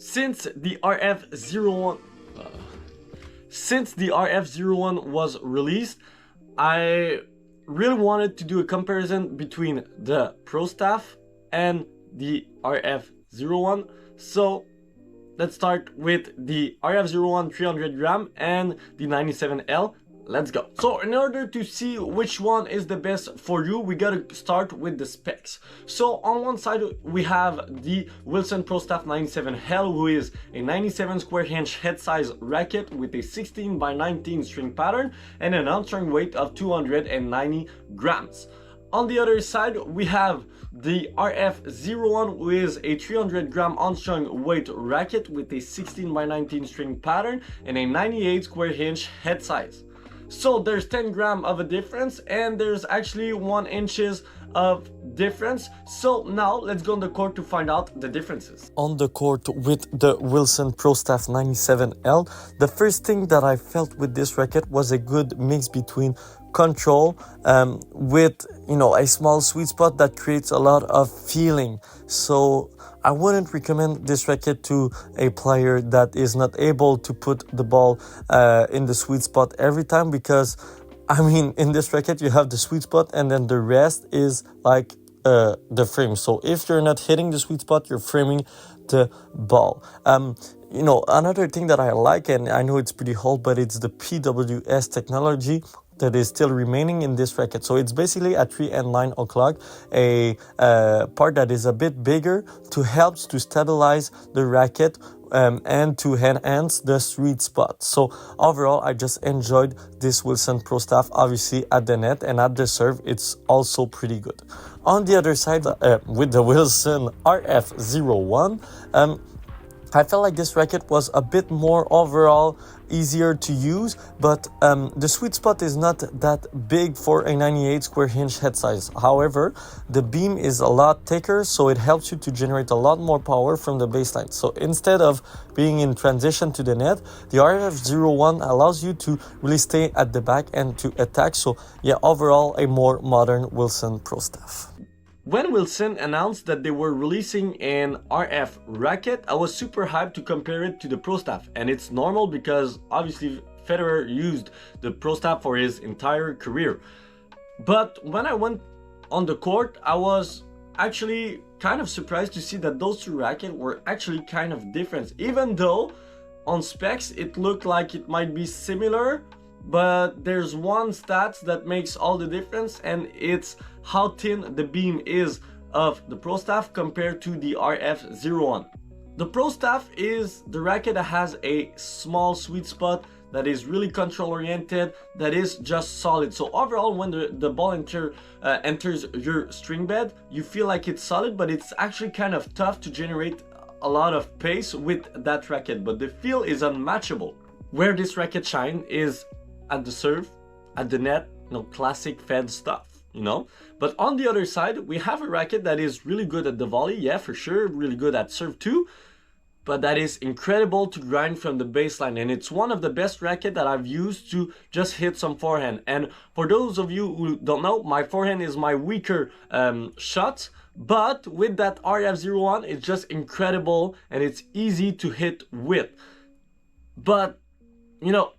Since the RF01 was released, I really wanted to do a comparison between the Pro Staff and the RF01. So let's start with the RF01 300 gram and the 97L. Let's go. So in order to see which one is the best for you, we gotta start with the specs. So on one side we have the Wilson Pro Staff 97L, who is a 97 square inch head size racket with a 16 by 19 string pattern and an on-string weight of 290 grams. On the other side we have the RF01, who is a 300 gram on-strung weight racket with a 16 by 19 string pattern and a 98 square inch head size. So there's 10 grams of a difference, and there's actually 1 inch of difference. So now let's go on the court to find out the differences. On the court with the Wilson Pro Staff 97L, the first thing that I felt with this racket was a good mix between control with, you know, a small sweet spot that creates a lot of feeling. So I wouldn't recommend this racket to a player that is not able to put the ball in the sweet spot every time, because I mean, in this racket you have the sweet spot and then the rest is like the frame. So if you're not hitting the sweet spot, you're framing the ball. You know, another thing that I like, and I know it's pretty old, but it's the PWS technology that is still remaining in this racket. So it's basically at 3 and 9 o'clock, a part that is a bit bigger to help to stabilize the racket and to enhance the sweet spot. So overall, I just enjoyed this Wilson Pro Staff. Obviously at the net and at the serve, it's also pretty good. On the other side, with the Wilson RF01, I felt like this racket was a bit more overall easier to use, but the sweet spot is not that big for a 98 square inch head size. However, the beam is a lot thicker, so it helps you to generate a lot more power from the baseline. So instead of being in transition to the net, the RF01 allows you to really stay at the back and to attack. So yeah, overall a more modern Wilson Pro Staff. When Wilson announced that they were releasing an RF racket, I was super hyped to compare it to the Pro Staff, and it's normal because obviously Federer used the Pro Staff for his entire career. But when I went on the court, I was actually kind of surprised to see that those two rackets were actually kind of different, even though on specs it looked like it might be similar. But there's one stat that makes all the difference, and it's how thin the beam is of the Pro Staff compared to the RF01. The Pro Staff is the racket that has a small sweet spot, that is really control oriented, that is just solid. So overall, when the ball enters your string bed, you feel like it's solid, but it's actually kind of tough to generate a lot of pace with that racket. But the feel is unmatchable. Where this racket shines is at the serve, at the net, you know, classic Fed stuff, you know. But on the other side, we have a racket that is really good at the volley, yeah, for sure, really good at serve too, but that is incredible to grind from the baseline, and it's one of the best racket that I've used to just hit some forehand. And for those of you who don't know, my forehand is my weaker shot, but with that RF01, it's just incredible and it's easy to hit with. But, you know,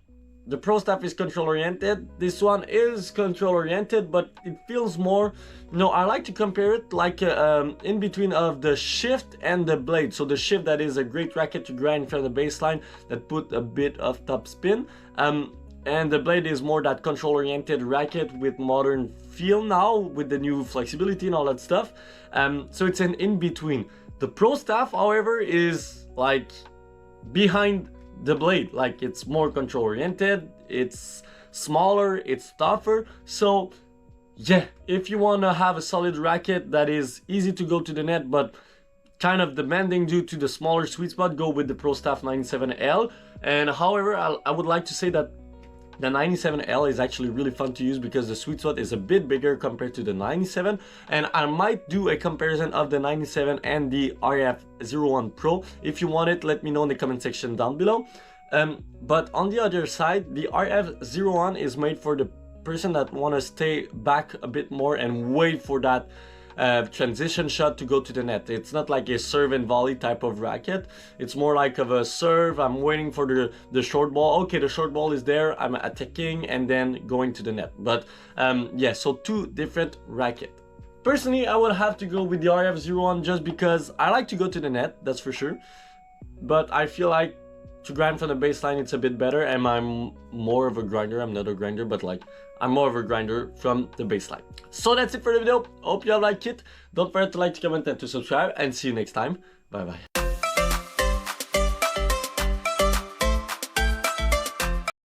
the Pro Staff is control oriented, this one is control oriented, but it feels more, you know, I like to compare it like in between of the shift and the blade. So the shift, that is a great racket to grind from the baseline that put a bit of top spin, and the blade is more that control oriented racket with modern feel now with the new flexibility and all that stuff. So it's an in between. The Pro Staff, however, is like behind the blade, like it's more control oriented, it's smaller, it's tougher. So yeah, if you want to have a solid racket that is easy to go to the net but kind of demanding due to the smaller sweet spot, go with the Pro Staff 97L. And however, I would like to say that the 97L is actually really fun to use because the sweet spot is a bit bigger compared to the 97, and I might do a comparison of the 97 and the RF01 Pro. If you want it, let me know in the comment section down below. But on the other side, the RF01 is made for the person that want to stay back a bit more and wait for that transition shot to go to the net. It's not like a serve and volley type of racket. It's more like of a serve. I'm waiting for the short ball. Okay, the short ball is there. I'm attacking and then going to the net. But yeah, so two different rackets. Personally, I would have to go with the RF01 just because I like to go to the net, that's for sure. But I feel like to grind from the baseline, it's a bit better, and I'm more of a grinder. I'm not a grinder, but like I'm more of a grinder from the baseline. So that's it for the video. Hope you all like it. Don't forget to like, to comment, and to subscribe, and see you next time. Bye bye.